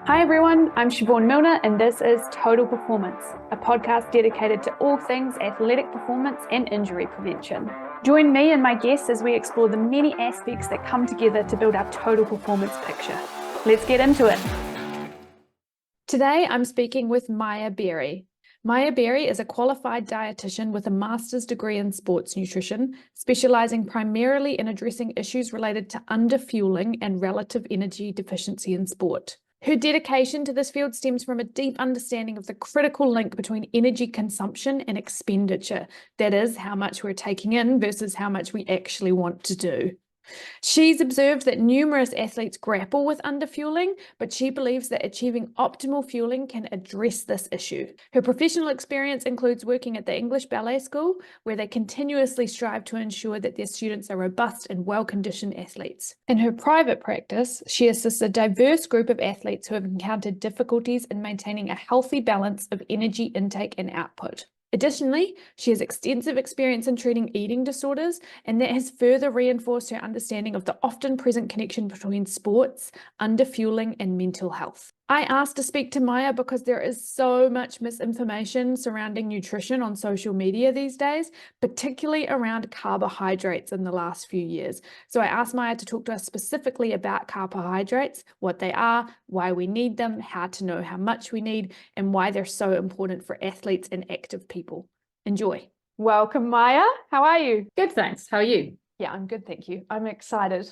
Hi everyone, I'm Siobhan Milner and this is Total Performance, a podcast dedicated to all things athletic performance and injury prevention. Join me and my guests as we explore the many aspects that come together to build our total performance picture. Let's get into it. Today I'm speaking with Maja Berry. Maja Berry is a qualified dietitian with a master's degree in sports nutrition, specializing primarily in addressing issues related to underfueling and relative energy deficiency in sport. Her dedication to this field stems from a deep understanding of the critical link between energy consumption and expenditure, that is, how much we're taking in versus how much we actually want to do. She's observed that numerous athletes grapple with underfueling, but she believes that achieving optimal fueling can address this issue. Her professional experience includes working at the English Ballet School, where they continuously strive to ensure that their students are robust and well-conditioned athletes. In her private practice, she assists a diverse group of athletes who have encountered difficulties in maintaining a healthy balance of energy intake and output. Additionally, she has extensive experience in treating eating disorders, and that has further reinforced her understanding of the often present connection between sports, underfueling, and mental health. I asked to speak to Maja because there is so much misinformation surrounding nutrition on social media these days, particularly around carbohydrates in the last few years. So I asked Maja to talk to us specifically about carbohydrates, what they are, why we need them, how to know how much we need, and why they're so important for athletes and active people. Enjoy. Welcome, Maja. How are you? Good, thanks. How are you? Yeah, I'm good, thank you. I'm excited.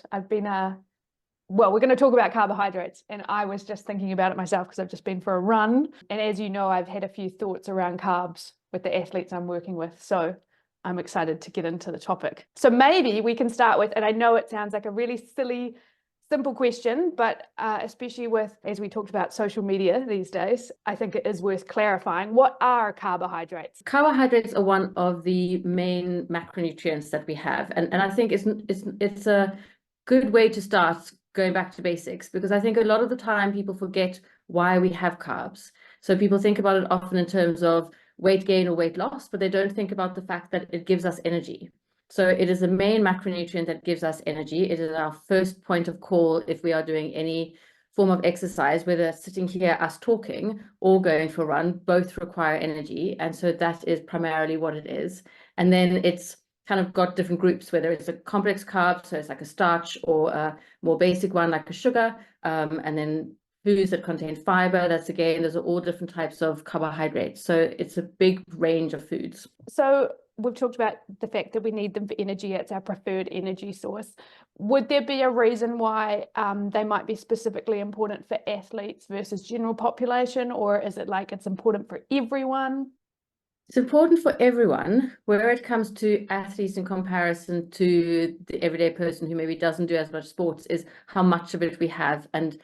We're going to talk about carbohydrates, and I was just thinking about it myself because I've just been for a run. And as you know, I've had a few thoughts around carbs with the athletes I'm working with. So I'm excited to get into the topic. So maybe we can start with, and I know it sounds like a really silly, simple question, but especially with, as we talked about, social media these days, I think it is worth clarifying. What are carbohydrates? Carbohydrates are one of the main macronutrients that we have. And I think it's a good way to start going back to basics, because I think a lot of the time people forget why we have carbs. So people think about it often in terms of weight gain or weight loss, but they don't think about the fact that it gives us energy. So it is the main macronutrient that gives us energy. It is our first point of call if we are doing any form of exercise, whether sitting here, us talking, or going for a run, both require energy. And so that is primarily what it is. And then it's kind of got different groups, whether it's a complex carb, so it's like a starch, or a more basic one like a sugar, and then foods that contain fiber. That's again, those are all different types of carbohydrates. So it's a big range of foods. So we've talked about the fact that we need them for energy. It's our preferred energy source. Would there be a reason why they might be specifically important for athletes versus general population, or is it like it's important for everyone? It's important for everyone. Where it comes to athletes in comparison to the everyday person who maybe doesn't do as much sports is how much of it we have and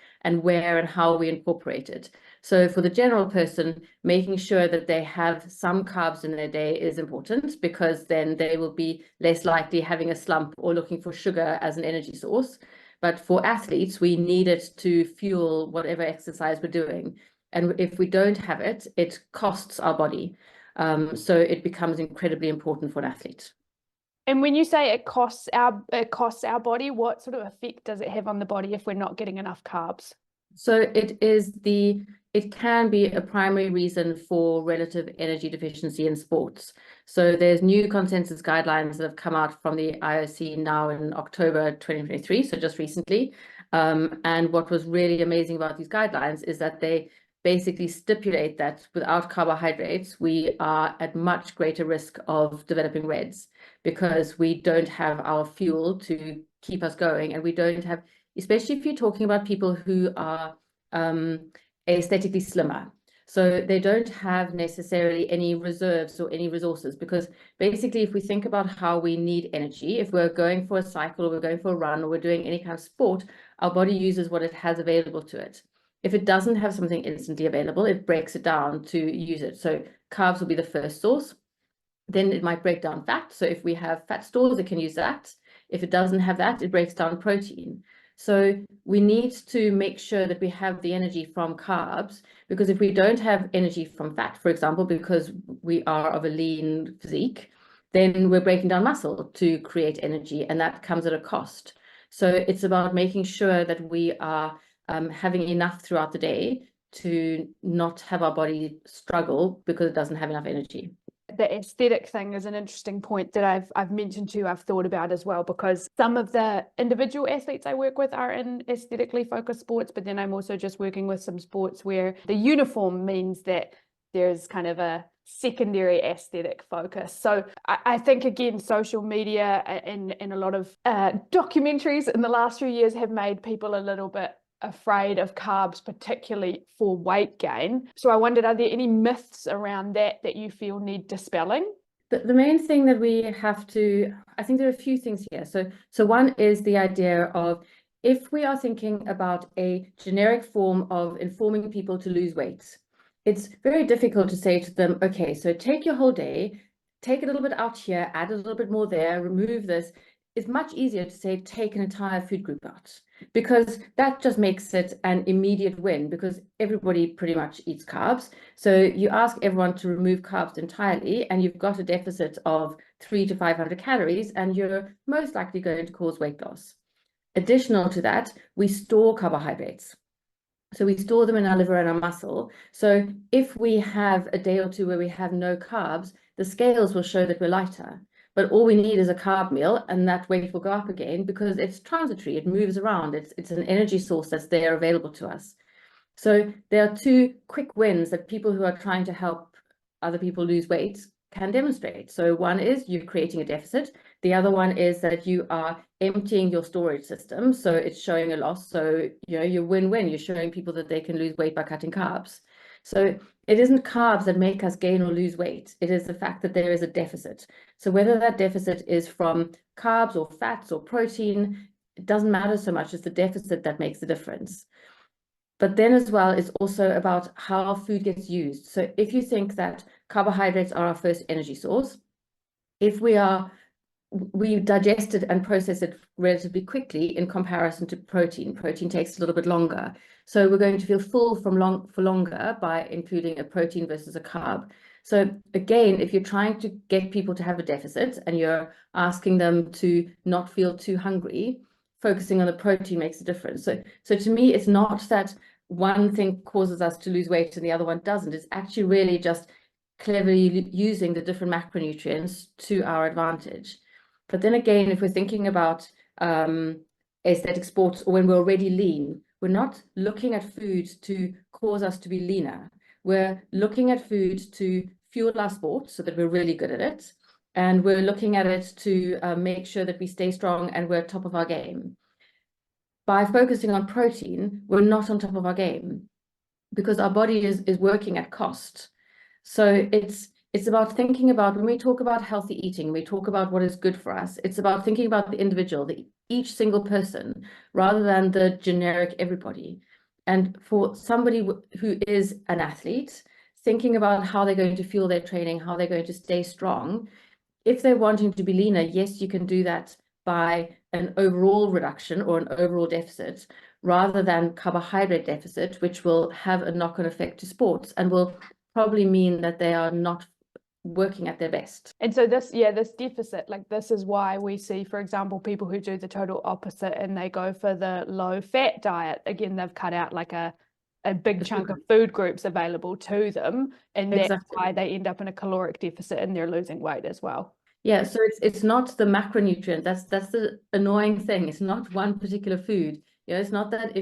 where and how we incorporate it. So for the general person, making sure that they have some carbs in their day is important, because then they will be less likely having a slump or looking for sugar as an energy source. But for athletes, we need it to fuel whatever exercise we're doing. And if we don't have it, it costs our body. So it becomes incredibly important for an athlete. And when you say it costs our body, what sort of effect does it have on the body if we're not getting enough carbs? So it can be a primary reason for relative energy deficiency in sports. So there's new consensus guidelines that have come out from the IOC now in October 2023, so just recently. And what was really amazing about these guidelines is that they basically stipulate that without carbohydrates, we are at much greater risk of developing REDs, because we don't have our fuel to keep us going, and we don't have, especially if you're talking about people who are aesthetically slimmer. So they don't have necessarily any reserves or any resources, because basically if we think about how we need energy, if we're going for a cycle or we're going for a run or we're doing any kind of sport, our body uses what it has available to it. If it doesn't have something instantly available, it breaks it down to use it. So carbs will be the first source. Then it might break down fat. So if we have fat stores, it can use that. If it doesn't have that, it breaks down protein. So we need to make sure that we have the energy from carbs, because if we don't have energy from fat, for example, because we are of a lean physique, then we're breaking down muscle to create energy, and that comes at a cost. So it's about making sure that we are having enough throughout the day to not have our body struggle because it doesn't have enough energy. The aesthetic thing is an interesting point that I've mentioned to you, I've thought about as well, because some of the individual athletes I work with are in aesthetically focused sports, but then I'm also just working with some sports where the uniform means that there's kind of a secondary aesthetic focus. So I think, again, social media and a lot of documentaries in the last few years have made people a little bit afraid of carbs, particularly for weight gain. So I wondered, are there any myths around that you feel need dispelling? The main thing that we have to, I think there are a few things here. So one is the idea of, if we are thinking about a generic form of informing people to lose weight, it's very difficult to say to them, okay, so take your whole day, take a little bit out here, add a little bit more there, remove this. It's much easier to say, take an entire food group out, because that just makes it an immediate win, because everybody pretty much eats carbs. So you ask everyone to remove carbs entirely, and you've got a deficit of 300 to 500 calories, and you're most likely going to cause weight loss. Additional to that, we store carbohydrates. So we store them in our liver and our muscle. So if we have a day or two where we have no carbs, the scales will show that we're lighter. But all we need is a carb meal, and that weight will go up again because it's transitory. It moves around. It's an energy source that's there available to us. So there are two quick wins that people who are trying to help other people lose weight can demonstrate. So one is you're creating a deficit. The other one is that you are emptying your storage system. So it's showing a loss. So, you're win-win. You're showing people that they can lose weight by cutting carbs. So it isn't carbs that make us gain or lose weight. It is the fact that there is a deficit. So whether that deficit is from carbs or fats or protein, it doesn't matter so much. It's the deficit that makes the difference. But then as well, it's also about how food gets used. So if you think that carbohydrates are our first energy source, if we digest it and process it relatively quickly in comparison to protein. Protein takes a little bit longer. So we're going to feel full for longer by including a protein versus a carb. So again, if you're trying to get people to have a deficit and you're asking them to not feel too hungry, focusing on the protein makes a difference. So to me, it's not that one thing causes us to lose weight and the other one doesn't. It's actually really just cleverly using the different macronutrients to our advantage. But then again, if we're thinking about aesthetic sports, or when we're already lean, we're not looking at food to cause us to be leaner. We're looking at food to fuel our sport so that we're really good at it. And we're looking at it to make sure that we stay strong and we're top of our game. By focusing on protein, we're not on top of our game because our body is working at cost. So it's about thinking about, when we talk about healthy eating, we talk about what is good for us. It's about thinking about the individual, each single person, rather than the generic everybody. And for somebody who is an athlete, thinking about how they're going to fuel their training, how they're going to stay strong. If they're wanting to be leaner, yes, you can do that by an overall reduction or an overall deficit, rather than carbohydrate deficit, which will have a knock-on effect to sports and will probably mean that they are not working at their best. And so this deficit, like, this is why we see, for example, people who do the total opposite and they go for the low fat diet. Again, they've cut out like a big chunk of food groups available to them, and that's why they end up in a caloric deficit and they're losing weight as well. Yeah, so it's not the macronutrient. That's the annoying thing. It's not one particular food. It's not that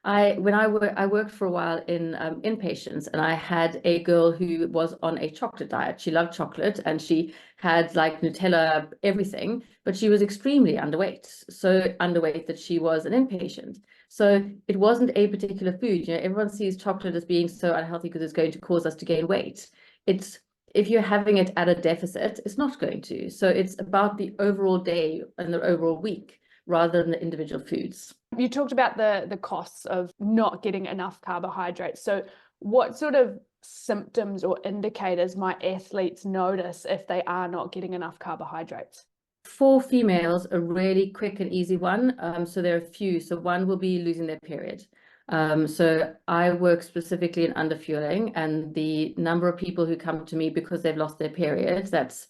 I worked for a while in inpatients, and I had a girl who was on a chocolate diet. She loved chocolate and she had like Nutella, everything, but she was extremely underweight. So underweight that she was an inpatient. So it wasn't a particular food. Everyone sees chocolate as being so unhealthy because it's going to cause us to gain weight. If you're having it at a deficit, it's not going to. So it's about the overall day and the overall week rather than the individual foods. You talked about the costs of not getting enough carbohydrates. So what sort of symptoms or indicators might athletes notice if they are not getting enough carbohydrates? For females, a really quick and easy one. So there are a few. So one will be losing their period. So I work specifically in underfueling, and the number of people who come to me because they've lost their periods, that's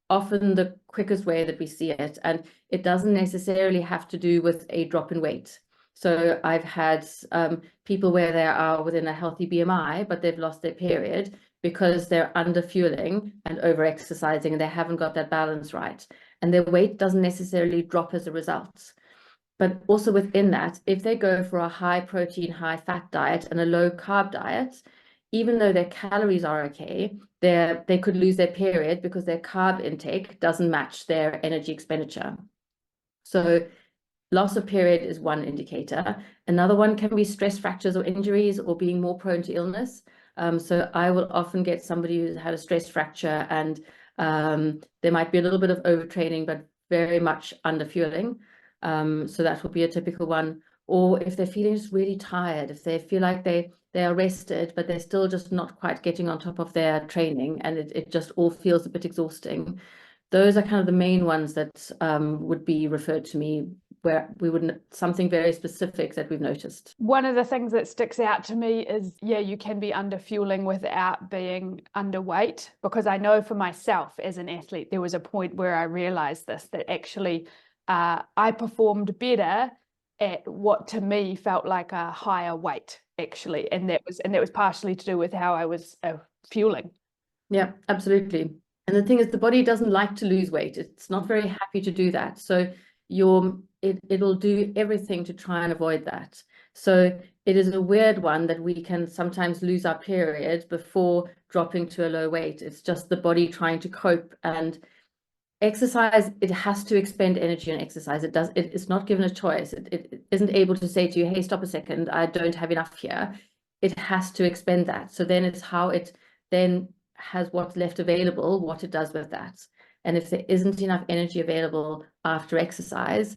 often the quickest way that we see it. And it doesn't necessarily have to do with a drop in weight. So I've had people where they are within a healthy BMI, but they've lost their period because they're under fueling and over exercising, and they haven't got that balance right. And their weight doesn't necessarily drop as a result. But also within that, if they go for a high protein, high fat diet and a low carb diet, even though their calories are okay, they could lose their period because their carb intake doesn't match their energy expenditure. So loss of period is one indicator. Another one can be stress fractures or injuries or being more prone to illness. So I will often get somebody who's had a stress fracture and there might be a little bit of overtraining, but very much under fueling. So that will be a typical one. Or if they're feeling just really tired, if they feel like they are rested, but they're still just not quite getting on top of their training and it just all feels a bit exhausting. Those are kind of the main ones that would be referred to me where we wouldn't, something very specific that we've noticed. One of the things that sticks out to me is, yeah, you can be under fueling without being underweight, because I know for myself as an athlete, there was a point where I realized this, that actually I performed better at what to me felt like a higher weight, actually. And that was partially to do with how I was fueling. Yeah, absolutely. And the thing is, the body doesn't like to lose weight. It's not very happy to do that. So it'll do everything to try and avoid that. So it is a weird one that we can sometimes lose our period before dropping to a low weight. It's just the body trying to cope. And exercise, it has to expend energy on exercise. It's not given a choice. It isn't able to say to you, hey, stop a second, I don't have enough here. It has to expend that. So then it's how it then has what's left available, what it does with that. And if there isn't enough energy available after exercise,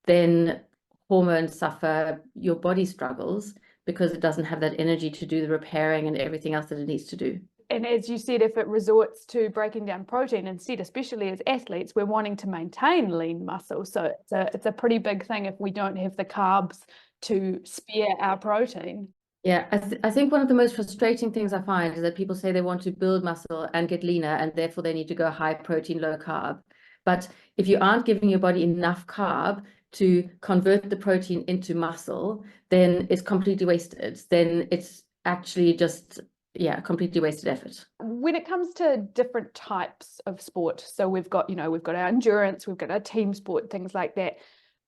then hormones suffer, your body struggles because it doesn't have that energy to do the repairing and everything else that it needs to do. And as you said, if it resorts to breaking down protein instead, especially as athletes, we're wanting to maintain lean muscle. So it's a pretty big thing if we don't have the carbs to spare our protein. Yeah, I think one of the most frustrating things I find is that people say they want to build muscle and get leaner, and therefore they need to go high protein, low carb. But if you aren't giving your body enough carb to convert the protein into muscle, then it's completely wasted. Then it's actually just, yeah, completely wasted effort. When it comes to different types of sport, so we've got our endurance, we've got our team sport, things like that.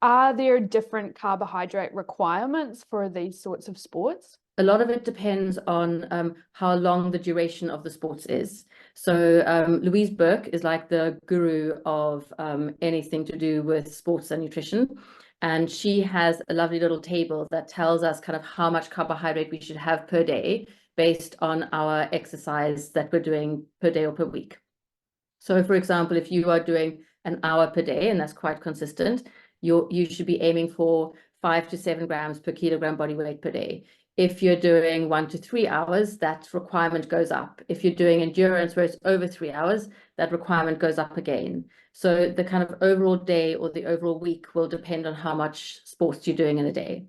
Are there different carbohydrate requirements for these sorts of sports? A lot of it depends on how long the duration of the sports is. So Louise Burke is like the guru of anything to do with sports and nutrition. And she has a lovely little table that tells us kind of how much carbohydrate we should have per day based on our exercise that we're doing per day or per week. So for example, if you are doing an hour per day, and that's quite consistent, you should be aiming for 5 to 7 grams per kilogram body weight per day. If you're doing 1 to 3 hours, that requirement goes up. If you're doing endurance where it's over 3 hours, that requirement goes up again. So the kind of overall day or the overall week will depend on how much sports you're doing in a day.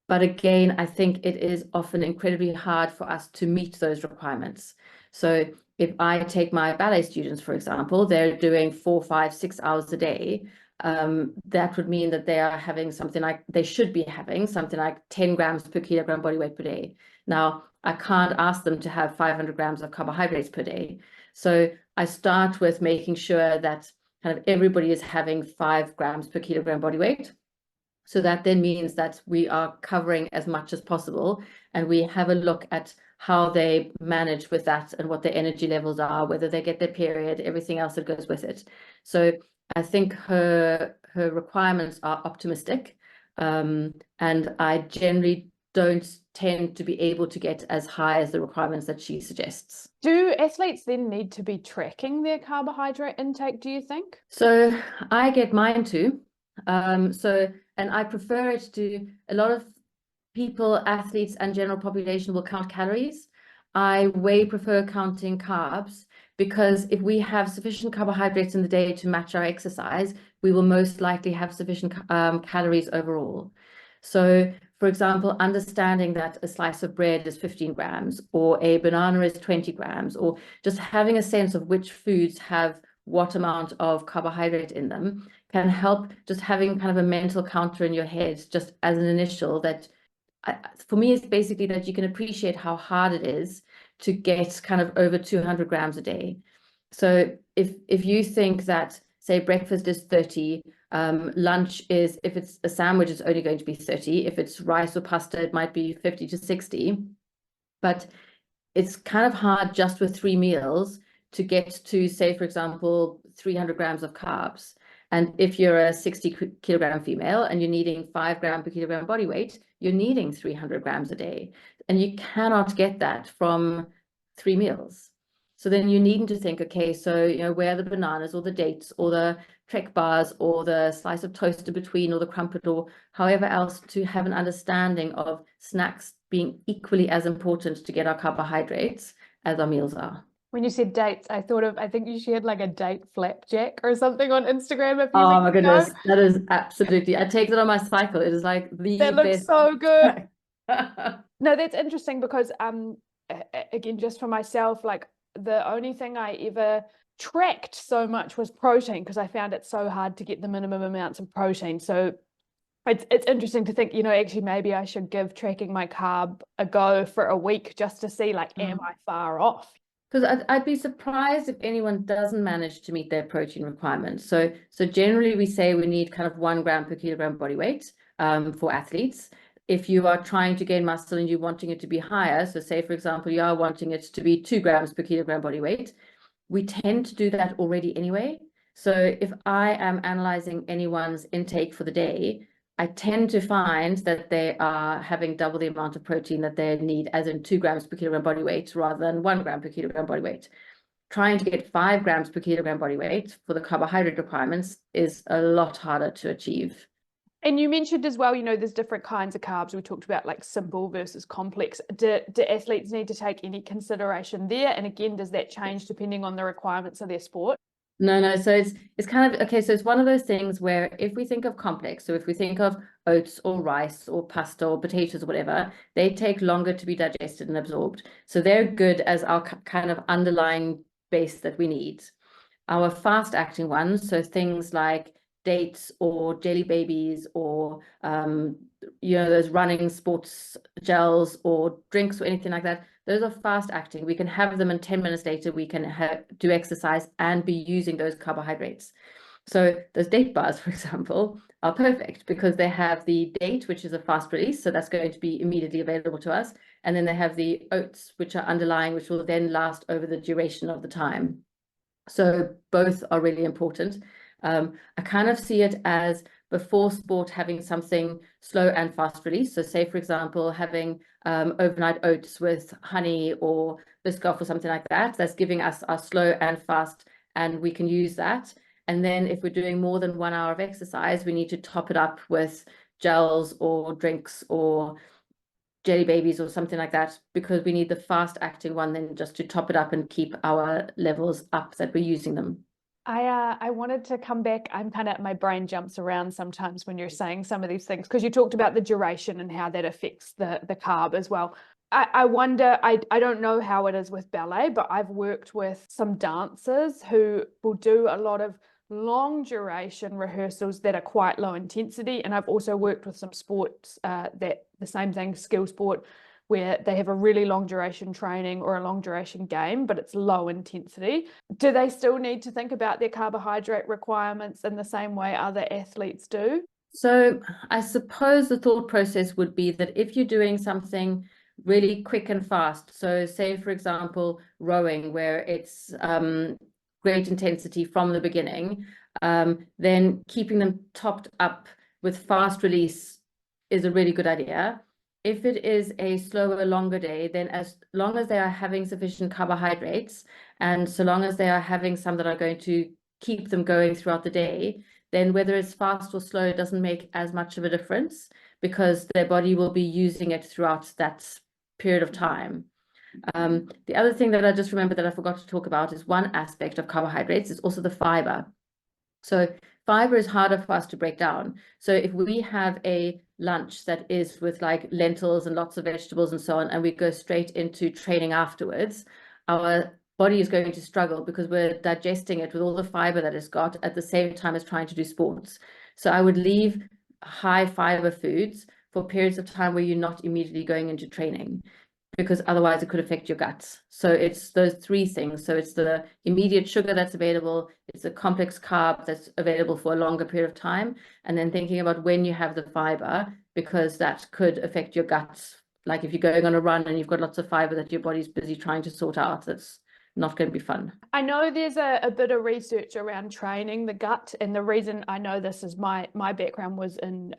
But again, I think it is often incredibly hard for us to meet those requirements. So if I take my ballet students, for example, they're doing 4, 5, 6 hours a day. That would mean that they are having something like, they should be having something like 10 grams per kilogram body weight per day. Now, I can't ask them to have 500 grams of carbohydrates per day. So I start with making sure that kind of everybody is having 5 grams per kilogram body weight. So that then means that we are covering as much as possible, and we have a look at how they manage with that and what their energy levels are, whether they get their period, everything else that goes with it. So I think her requirements are optimistic, and I generally don't tend to be able to get as high as the requirements that she suggests. Do athletes then need to be tracking their carbohydrate intake, do you think? So I get mine too. And I prefer it to, a lot of people, athletes and general population will count calories. I way prefer counting carbs, because if we have sufficient carbohydrates in the day to match our exercise, we will most likely have sufficient calories overall. So for example, understanding that a slice of bread is 15 grams or a banana is 20 grams, or just having a sense of which foods have what amount of carbohydrate in them can help just having kind of a mental counter in your head, just as an initial that for me, it's basically that you can appreciate how hard it is to get kind of over 200 grams a day. So if you think that, say, breakfast is 30, lunch is, if it's a sandwich, it's only going to be 30. If it's rice or pasta, it might be 50 to 60. But it's kind of hard just with 3 meals to get to, say, for example, 300 grams of carbs. And if you're a 60 kilogram female and you're needing 5 grams per kilogram body weight, you're needing 300 grams a day. And you cannot get that from 3 meals. So then you need to think, okay, so, you know, where are the bananas or the dates or the Trek bars or the slice of toast in between or the crumpet or however else, to have an understanding of snacks being equally as important to get our carbohydrates as our meals are. When you said dates, I think you shared like a date flapjack or something on Instagram a few Oh weeks my ago. goodness, that is absolutely, I take it on my cycle. It is like the That looks best. so good. No, that's interesting because again, just for myself, like the only thing I ever tracked so much was protein, because I found it so hard to get the minimum amounts of protein. So it's interesting to think, you know, actually maybe I should give tracking my carb a go for a week just to see, like, am I far off? Because I'd be surprised if anyone doesn't manage to meet their protein requirements. So generally we say we need kind of 1 gram per kilogram body weight for athletes. If you are trying to gain muscle and you're wanting it to be higher, so say, for example, you are wanting it to be 2 grams per kilogram body weight, we tend to do that already anyway. So if I am analyzing anyone's intake for the day, I tend to find that they are having double the amount of protein that they need, as in 2 grams per kilogram body weight rather than 1 gram per kilogram body weight. Trying to get 5 grams per kilogram body weight for the carbohydrate requirements is a lot harder to achieve. And you mentioned as well, you know, there's different kinds of carbs. We talked about like simple versus complex. Do athletes need to take any consideration there? And again, does that change depending on the requirements of their sport? No. So it's kind of, okay, so it's one of those things where if we think of complex, so if we think of oats or rice or pasta or potatoes or whatever, they take longer to be digested and absorbed. So they're good as our kind of underlying base that we need. Our fast acting ones, so things like dates or jelly babies or you know, those running sports gels or drinks or anything like that, those are fast acting. We can have them and 10 minutes later we can do exercise and be using those carbohydrates. So those date bars, for example, are perfect because they have the date, which is a fast release, so that's going to be immediately available to us, and then they have the oats, which are underlying, which will then last over the duration of the time. So both are really important. I kind of see it as before sport having something slow and fast release. So say, for example, having overnight oats with honey or Biscoff or something like that, that's giving us our slow and fast, and we can use that. And then if we're doing more than 1 hour of exercise, we need to top it up with gels or drinks or jelly babies or something like that, because we need the fast acting one then just to top it up and keep our levels up that we're using them. I wanted to come back. My brain jumps around sometimes when you're saying some of these things, because you talked about the duration and how that affects the carb as well. I wonder, I don't know how it is with ballet, but I've worked with some dancers who will do a lot of long duration rehearsals that are quite low intensity. And I've also worked with some sports that the same thing, skill sport, where they have a really long duration training or a long duration game, but it's low intensity. Do they still need to think about their carbohydrate requirements in the same way other athletes do? So I suppose the thought process would be that if you're doing something really quick and fast, so say, for example, rowing, where it's great intensity from the beginning, then keeping them topped up with fast release is a really good idea. If it is a slower, longer day, then as long as they are having sufficient carbohydrates, and so long as they are having some that are going to keep them going throughout the day, then whether it's fast or slow, it doesn't make as much of a difference because their body will be using it throughout that period of time. The other thing that I just remembered that I forgot to talk about is one aspect of carbohydrates is also the fiber. So fiber is harder for us to break down. So if we have a lunch that is with like lentils and lots of vegetables and so on, and we go straight into training afterwards, our body is going to struggle because we're digesting it with all the fiber that it's got at the same time as trying to do sports. So I would leave high fiber foods for periods of time where you're not immediately going into training, because otherwise it could affect your guts. So it's those three things. So it's the immediate sugar that's available, it's the complex carb that's available for a longer period of time, and then thinking about when you have the fiber, because that could affect your guts. Like if you're going on a run and you've got lots of fiber that your body's busy trying to sort out, that's not going to be fun. I know there's a bit of research around training the gut, and the reason I know this is my background was in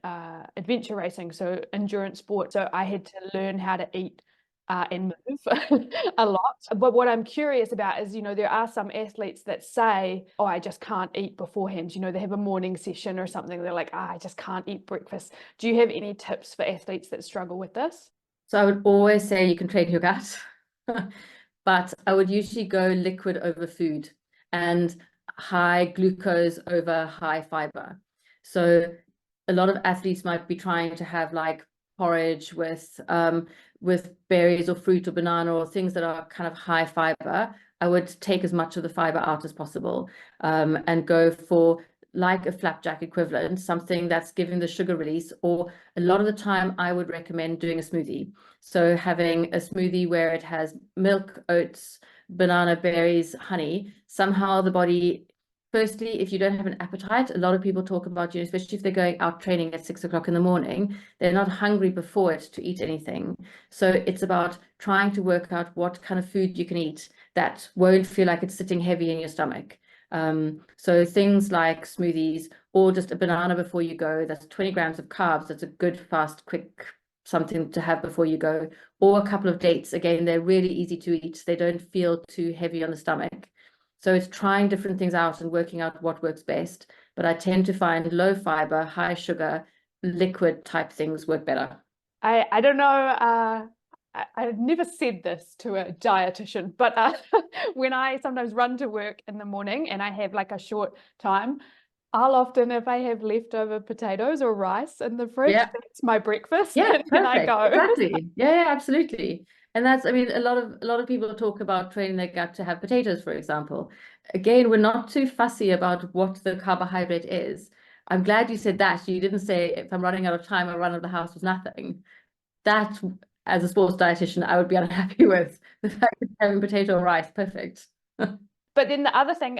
adventure racing, so endurance sport. So I had to learn how to eat and move a lot. But what I'm curious about is, there are some athletes that say, oh, I just can't eat beforehand. They have a morning session or something. They're like, I just can't eat breakfast. Do you have any tips for athletes that struggle with this? So I would always say you can train your gut. But I would usually go liquid over food and high glucose over high fiber. So a lot of athletes might be trying to have like porridge with berries or fruit or banana or things that are kind of high fiber. I would take as much of the fiber out as possible, and go for like a flapjack equivalent, something that's giving the sugar release. Or a lot of the time I would recommend doing a smoothie. So having a smoothie where it has milk, oats, banana, berries, honey. Somehow the body, firstly, if you don't have an appetite, a lot of people talk about, especially if they're going out training at 6 o'clock in the morning, they're not hungry before it to eat anything. So it's about trying to work out what kind of food you can eat that won't feel like it's sitting heavy in your stomach. So things like smoothies, or just a banana before you go, that's 20 grams of carbs. That's a good, fast, quick something to have before you go. Or a couple of dates. Again, they're really easy to eat. They don't feel too heavy on the stomach. So it's trying different things out and working out what works best. But I tend to find low fiber, high sugar, liquid type things work better. I don't know. I've never said this to a dietitian, but when I sometimes run to work in the morning and I have like a short time, I'll often, if I have leftover potatoes or rice in the fridge, Yeah. that's my breakfast. Yeah, And then I perfect. go. Exactly. Yeah, absolutely. And that's, I mean, a lot of people talk about training their gut to have potatoes, for example. Again, we're not too fussy about what the carbohydrate is. I'm glad you said that. You didn't say, if I'm running out of time, I run out of the house with nothing. That, as a sports dietitian, I would be unhappy with the fact that having potato or rice, perfect. But then the other thing,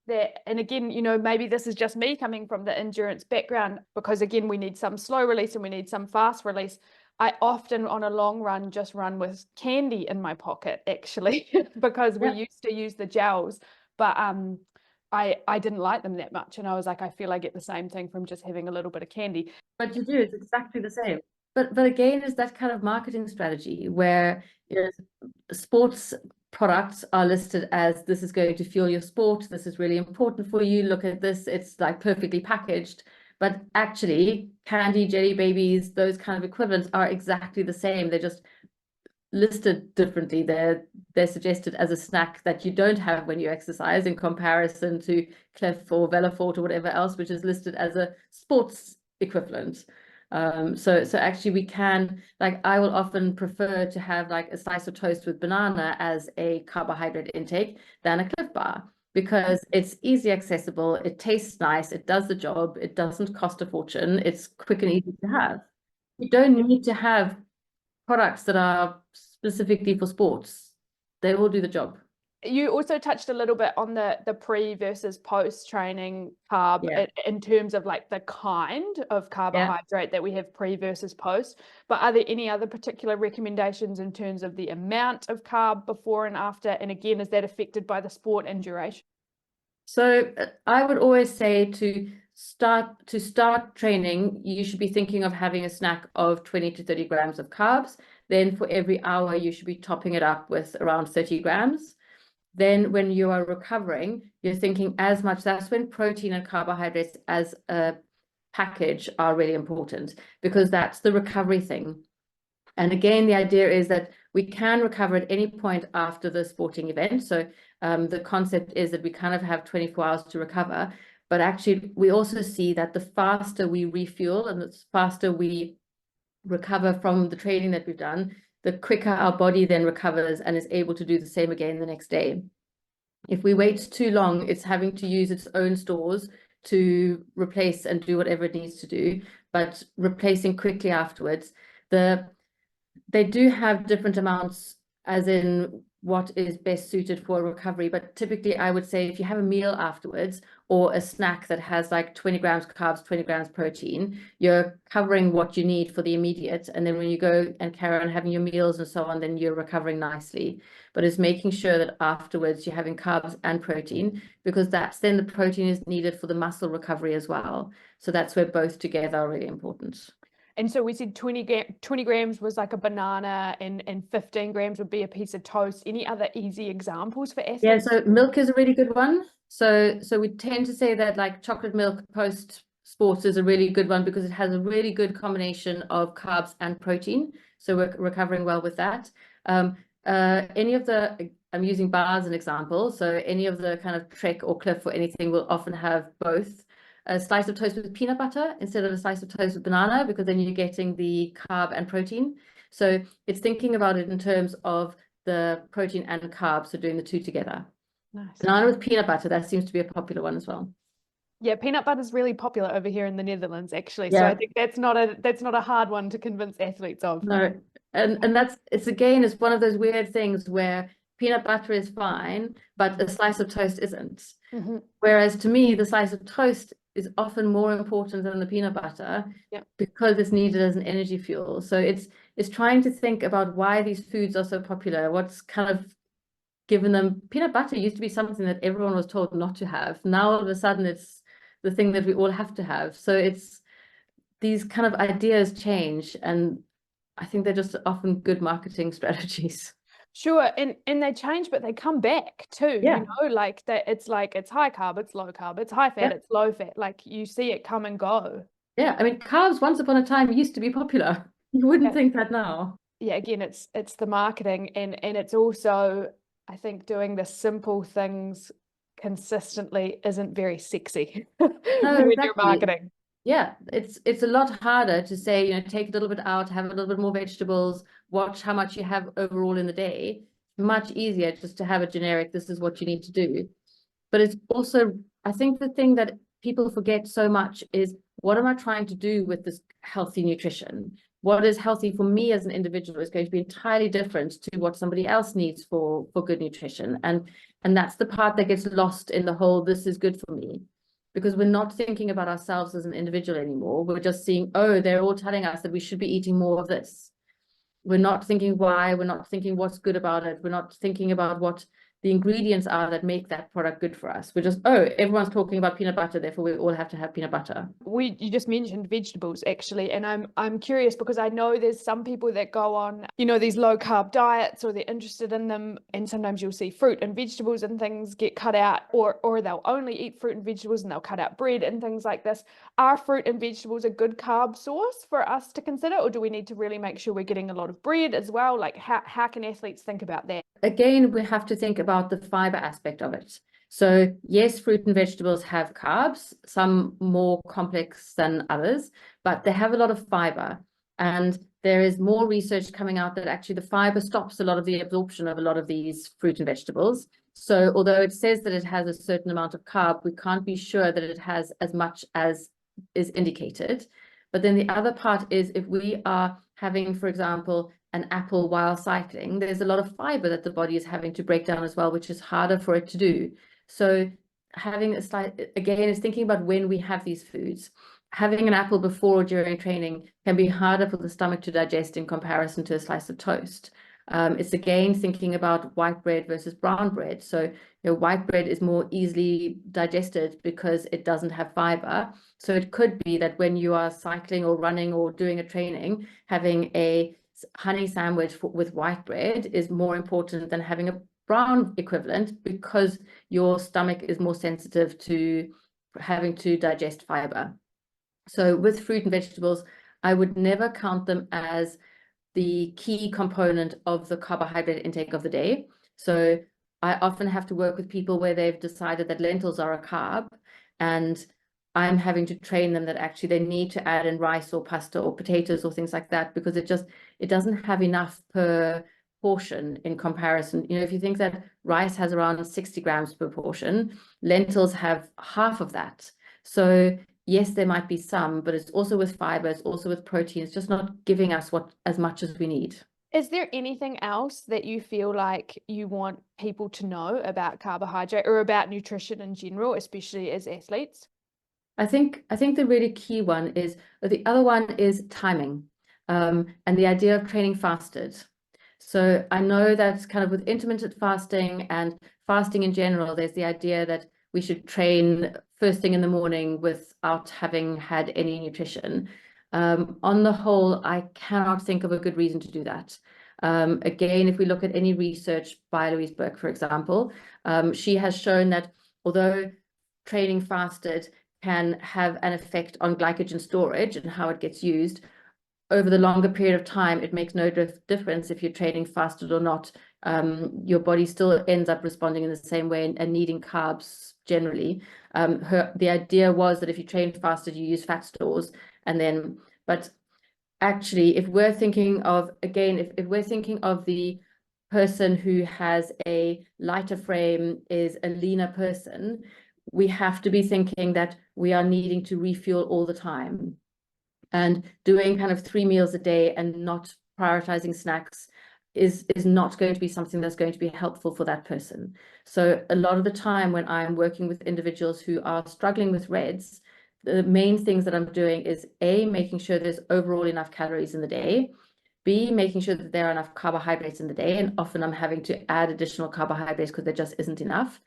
that, and again, maybe this is just me coming from the endurance background, because again, we need some slow release and we need some fast release. I often on a long run just run with candy in my pocket, actually, because we used to use the gels, but I didn't like them that much. And I was like, I feel I get the same thing from just having a little bit of candy. But you do, it's exactly the same. But again, is that kind of marketing strategy where sports products are listed as, this is going to fuel your sport, this is really important for you, look at this, it's like perfectly packaged. But actually, candy, jelly babies, those kind of equivalents are exactly the same. They're just listed differently. They're suggested as a snack that you don't have when you exercise, in comparison to Clef or Velafort or whatever else, which is listed as a sports equivalent. So actually we can, like, I will often prefer to have like a slice of toast with banana as a carbohydrate intake than a Clif Bar, because it's easy accessible, it tastes nice, it does the job, it doesn't cost a fortune, it's quick and easy to have. You don't need to have products that are specifically for sports. They will do the job. You also touched a little bit on the pre versus post training carb, in terms of like the kind of carbohydrate that we have pre versus post. But are there any other particular recommendations in terms of the amount of carb before and after? And again, is that affected by the sport and duration? So I would always say to start training, you should be thinking of having a snack of 20 to 30 grams of carbs. Then for every hour, you should be topping it up with around 30 grams. Then when you are recovering, you're thinking as much. That's when protein and carbohydrates as a package are really important, because that's the recovery thing. And again, the idea is that we can recover at any point after the sporting event. So the concept is that we kind of have 24 hours to recover. But actually, we also see that the faster we refuel and the faster we recover from the training that we've done, the quicker our body then recovers and is able to do the same again the next day. If we wait too long, it's having to use its own stores to replace and do whatever it needs to do, but replacing quickly afterwards. They do have different amounts, as in what is best suited for recovery. But typically, I would say if you have a meal afterwards or a snack that has like 20 grams carbs, 20 grams protein, you're covering what you need for the immediate. And then when you go and carry on having your meals and so on, then you're recovering nicely. But it's making sure that afterwards you're having carbs and protein, because that's then the protein is needed for the muscle recovery as well. So that's where both together are really important. And so we said 20 grams was like a banana, and 15 grams would be a piece of toast. Any other easy examples for athletes? Yeah, so milk is a really good one. So we tend to say that like chocolate milk post sports is a really good one because it has a really good combination of carbs and protein. So we're recovering well with that. Any of the, I'm using bars as an example. So any of the kind of Trek or Cliff or anything will often have both a slice of toast with peanut butter instead of a slice of toast with banana, because then you're getting the carb and protein. So it's thinking about it in terms of the protein and carbs, so doing the two together. Nice. Banana with peanut butter, that seems to be a popular one as well. Yeah, peanut butter is really popular over here in the Netherlands, actually. So Yeah. I think that's not a hard one to convince athletes of. No, and that's, it's again, it's one of those weird things where peanut butter is fine, but a slice of toast isn't. Mm-hmm. Whereas to me, the slice of toast is often more important than the peanut butter, because it's needed as an energy fuel. So it's trying to think about why these foods are so popular. What's kind of given them. Peanut butter used to be something that everyone was told not to have. Now all of a sudden it's the thing that we all have to have. So it's these kind of ideas change, and I think they're just often good marketing strategies. Sure, and they change, but they come back too. Yeah. You know, like that. It's like it's high carb, it's low carb, it's high fat, it's low fat. Like you see it come and go. Yeah, I mean, carbs once upon a time used to be popular. You wouldn't think that now. Yeah, again, it's the marketing, and it's also, I think, doing the simple things consistently isn't very sexy No, when you're exactly. marketing. Yeah, it's a lot harder to say, take a little bit out, have a little bit more vegetables, watch how much you have overall in the day. Much easier just to have a generic, this is what you need to do. But it's also, I think the thing that people forget so much is, what am I trying to do with this healthy nutrition? What is healthy for me as an individual is going to be entirely different to what somebody else needs for good nutrition. And that's the part that gets lost in the whole, this is good for me. Because we're not thinking about ourselves as an individual anymore. We're just seeing, oh, they're all telling us that we should be eating more of this. We're not thinking why, we're not thinking what's good about it. We're not thinking about what the ingredients are that make that product good for us. We're just, oh, everyone's talking about peanut butter, therefore we all have to have peanut butter. You just mentioned vegetables, actually, and I'm curious because I know there's some people that go on, these low carb diets, or they're interested in them, and sometimes you'll see fruit and vegetables and things get cut out, or they'll only eat fruit and vegetables and they'll cut out bread and things like this. Are fruit and vegetables a good carb source for us to consider, or do we need to really make sure we're getting a lot of bread as well? Like how can athletes think about that? Again, we have to think about the fiber aspect of it. So yes, fruit and vegetables have carbs, some more complex than others, but they have a lot of fiber. And there is more research coming out that actually the fiber stops a lot of the absorption of a lot of these fruit and vegetables. So although it says that it has a certain amount of carb, we can't be sure that it has as much as is indicated. But then the other part is, if we are having, for example, an apple while cycling, there's a lot of fiber that the body is having to break down as well, which is harder for it to do. So having a slight, again, is thinking about when we have these foods. Having an apple before or during training can be harder for the stomach to digest in comparison to a slice of toast. It's again thinking about white bread versus brown bread. So white bread is more easily digested because it doesn't have fiber. So it could be that when you are cycling or running or doing a training, having a honey sandwich with white bread is more important than having a brown equivalent, because your stomach is more sensitive to having to digest fiber. So with fruit and vegetables, I would never count them as the key component of the carbohydrate intake of the day. So I often have to work with people where they've decided that lentils are a carb, and I'm having to train them that actually they need to add in rice or pasta or potatoes or things like that, because it doesn't have enough per portion in comparison. If you think that rice has around 60 grams per portion, lentils have half of that. So yes, there might be some, but it's also with fiber, it's also with protein. It's just not giving us as much as we need. Is there anything else that you feel like you want people to know about carbohydrate or about nutrition in general, especially as athletes? I think the really key one is, the other one is timing, and the idea of training fasted. So I know that kind of with intermittent fasting and fasting in general, there's the idea that we should train first thing in the morning without having had any nutrition. On the whole, I cannot think of a good reason to do that. Again, if we look at any research by Louise Burke, for example, she has shown that although training fasted can have an effect on glycogen storage and how it gets used, over the longer period of time, it makes no difference if you're training fasted or not. Your body still ends up responding in the same way and needing carbs generally. The idea was that if you train fasted, you use fat stores, but actually, if we're thinking of, again, if we're thinking of the person who has a lighter frame, is a leaner person, we have to be thinking that we are needing to refuel all the time. And doing kind of 3 meals a day and not prioritizing snacks is not going to be something that's going to be helpful for that person. So a lot of the time when I'm working with individuals who are struggling with RED-S, the main things that I'm doing is A, making sure there's overall enough calories in the day, B, making sure that there are enough carbohydrates in the day, and often I'm having to add additional carbohydrates because there just isn't enough.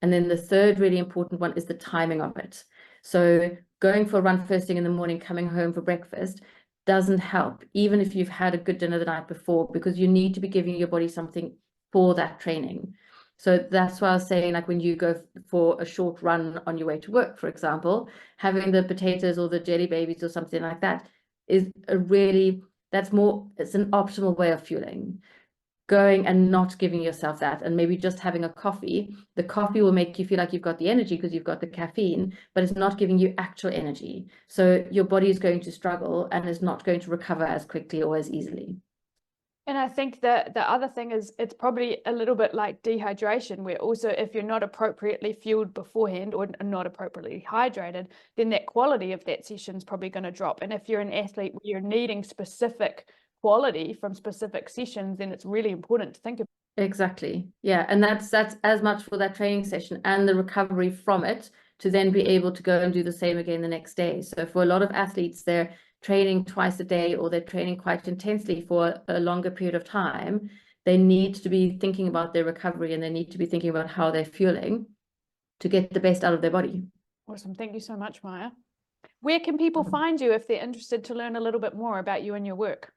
And then the third really important one is the timing of it. So going for a run first thing in the morning, coming home for breakfast doesn't help, even if you've had a good dinner the night before, because you need to be giving your body something for that training. So that's why I was saying, like when you go for a short run on your way to work, for example, having the potatoes or the jelly babies or something like that is it's an optimal way of fueling. Going and not giving yourself that, and maybe just having a coffee. The coffee will make you feel like you've got the energy because you've got the caffeine, but it's not giving you actual energy. So your body is going to struggle and is not going to recover as quickly or as easily. And I think that the other thing is it's probably a little bit like dehydration, where also if you're not appropriately fueled beforehand or not appropriately hydrated, then that quality of that session is probably going to drop. And if you're an athlete where you're needing specific quality from specific sessions, then it's really important to think about. Exactly. Yeah. And that's as much for that training session and the recovery from it to then be able to go and do the same again the next day. So for a lot of athletes, they're training twice a day or they're training quite intensely for a longer period of time. They need to be thinking about their recovery and they need to be thinking about how they're fueling to get the best out of their body. Awesome. Thank you so much, Maja. Where can people find you if they're interested to learn a little bit more about you and your work?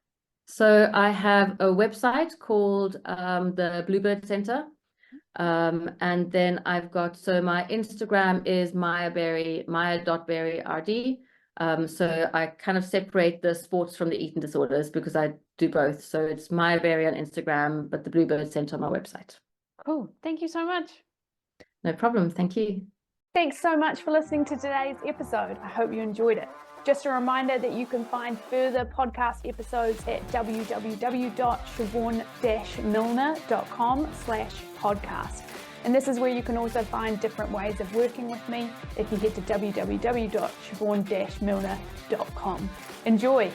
So I have a website called the Bluebird Center. And then I've got, so my Instagram is Maja Berry, Maja.berryrd. So I kind of separate the sports from the eating disorders because I do both. So it's Maja Berry on Instagram, but the Bluebird Center on my website. Cool. Thank you so much. No problem. Thank you. Thanks so much for listening to today's episode. I hope you enjoyed it. Just a reminder that you can find further podcast episodes at www.siobhan-milner.com/podcast. And this is where you can also find different ways of working with me if you head to www.siobhan-milner.com. Enjoy.